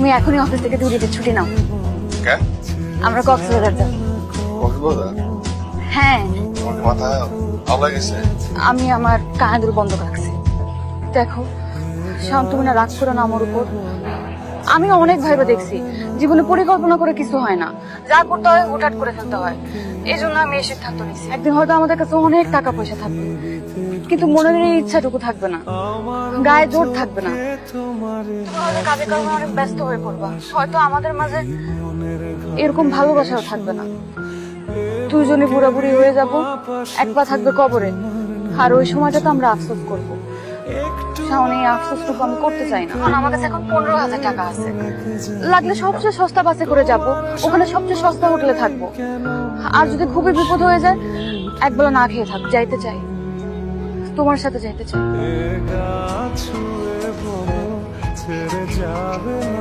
তুমি এখনই অফিস থেকে 2 দিনের ছুটি নাও। কেন? আমরা কক্সবাজার যাব। কক্সবাজার? হ্যাঁ, তোমার মাথা আওলা গেছে? আমি আমার কানাদুল বন্ধ রাখছি। দেখো শাম, তুমি না রাগ করো না আমার উপর। আমি অনেক ভাইবা দেখছি জীবনে পরিকল্পনা করে কিছু হয় না, যা করতে হয় হুটহাট করে ফেলতে হয়। এই জন্য আমি এই সিদ্ধান্ত নিয়েছি। একদিন হয়তো আমাদের কাছে অনেক টাকা পয়সা থাকবে, কিন্তু মনের এই ইচ্ছাটুকু থাকবে না, গায়ে জোর থাকবে না। তুমি হয়তো কাজে কর্মে অনেক ব্যস্ত হয়ে পড়বা, হয়তো আমাদের মাঝে এরকম ভালোবাসাও থাকবে না। দুজনে বুড়াবুড়ি হয়ে যাব, এক পা থাকবে কবরে, আর ওই সময়টা তো আমরা আফসোস করবো। শাওন, এই আফসোসটুকু আমি করতে চাই না। কারণ আমার কাছে এখন 15,000 টাকা আছে, লাগলে সবচেয়ে সস্তা বাসে করে যাব, ওখানে সবচেয়ে সস্তা হোটেলে থাকবো। আর যদি খুবই বিপদ হয়ে যায়, একবেলা না খেয়ে থাক। যাইতে চাই, তোমার সাথে যাইতে চাই।